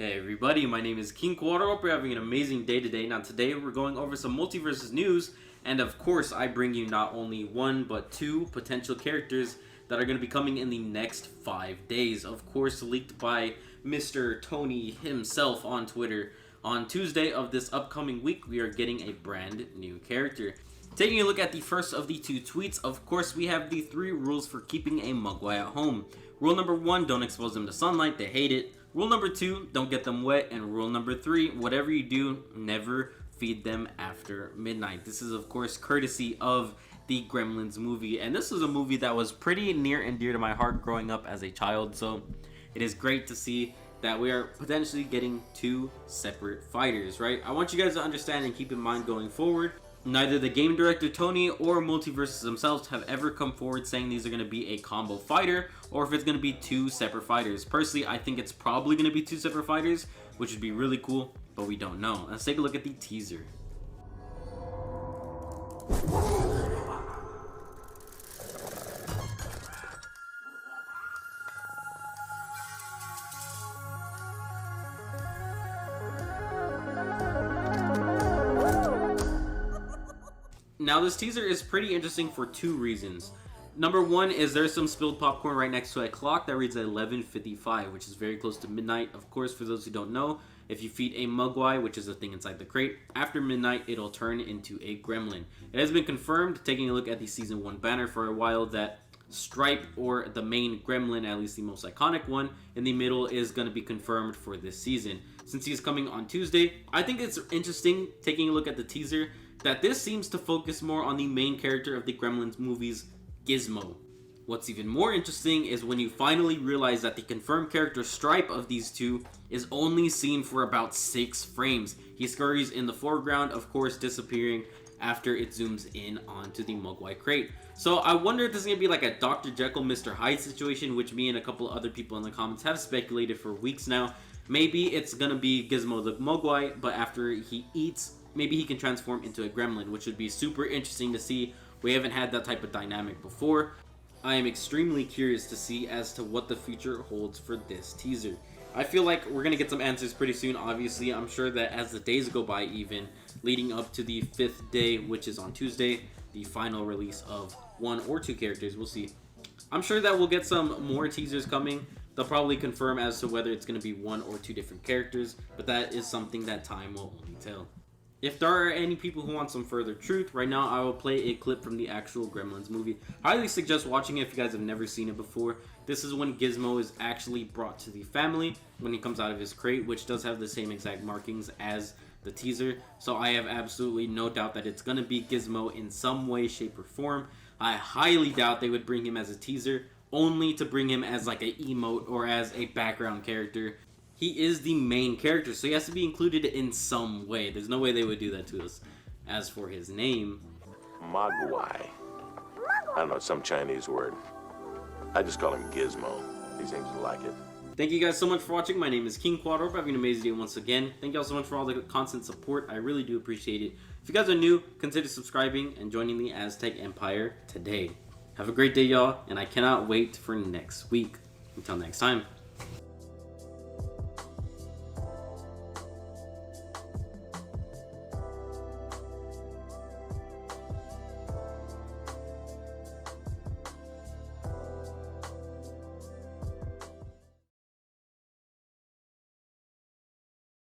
Hey everybody, my name is King Quadro. Hope you're having an amazing day today. Now today we're going over some Multiversus news, and of course I bring you not only one but two potential characters that are going to be coming in the next 5 days. Of course leaked by Mr. Tony himself on Twitter. On Tuesday of this upcoming week we are getting a brand new character. Taking a look at the first of the two tweets, of course we have the 3 rules for keeping a Mugwai at home. Rule number 1, don't expose them to sunlight, they hate it. Rule number 2, don't get them wet. And rule number 3, whatever you do, never feed them after midnight. This is of course courtesy of the Gremlins movie, and this is a movie that was pretty near and dear to my heart growing up as a child, so it is great to see that we are potentially getting 2 separate fighters, right? I want you guys to understand and keep in mind going forward, neither the game director Tony or Multiversus themselves have ever come forward saying these are going to be a combo fighter or if it's going to be 2 separate fighters. Personally, I think it's probably going to be 2 separate fighters, which would be really cool, but we don't know. Let's take a look at the teaser. Now this teaser is pretty interesting for 2 reasons. Number 1 is there's some spilled popcorn right next to a clock that reads 11:55, which is very close to midnight. Of course, for those who don't know, if you feed a Mugwai, which is a thing inside the crate, after midnight it'll turn into a gremlin. It has been confirmed, taking a look at the season 1 banner for a while, that Stripe, or the main gremlin, at least the most iconic one, in the middle is going to be confirmed for this season. Since he's coming on Tuesday, I think it's interesting, taking a look at the teaser, that this seems to focus more on the main character of the Gremlins movies, Gizmo. What's even more interesting is when you finally realize that the confirmed character Stripe of these two is only seen for about 6 frames. He scurries in the foreground, of course disappearing after it zooms in onto the Mugwai crate. So I wonder if this is going to be like a Dr. Jekyll, Mr. Hyde situation, which me and a couple other people in the comments have speculated for weeks now. Maybe it's going to be Gizmo the Mugwai, but after he eats, maybe he can transform into a gremlin, which would be super interesting to see. We haven't had that type of dynamic before. I am extremely curious to see as to what the future holds for this teaser. I feel like we're going to get some answers pretty soon, obviously. I'm sure that as the days go by, even leading up to the 5th day, which is on Tuesday, the final release of 1 or 2 characters, we'll see. I'm sure that we'll get some more teasers coming. They'll probably confirm as to whether it's going to be 1 or 2 different characters, but that is something that time will only tell. If there are any people who want some further truth, right now I will play a clip from the actual Gremlins movie. Highly suggest watching it if you guys have never seen it before. This is when Gizmo is actually brought to the family when he comes out of his crate, which does have the same exact markings as the teaser. So I have absolutely no doubt that it's going to be Gizmo in some way, shape, or form. I highly doubt they would bring him as a teaser, only to bring him as like an emote or as a background character. He is the main character, so he has to be included in some way. There's no way they would do that to us. As for his name, Mugwai. I don't know, some Chinese word. I just call him Gizmo. He seems to like it. Thank you guys so much for watching. My name is King Quadro. Hope you're having an amazing day once again. Thank you all so much for all the constant support. I really do appreciate it. If you guys are new, consider subscribing and joining the Aztec Empire today. Have a great day, y'all, and I cannot wait for next week. Until next time.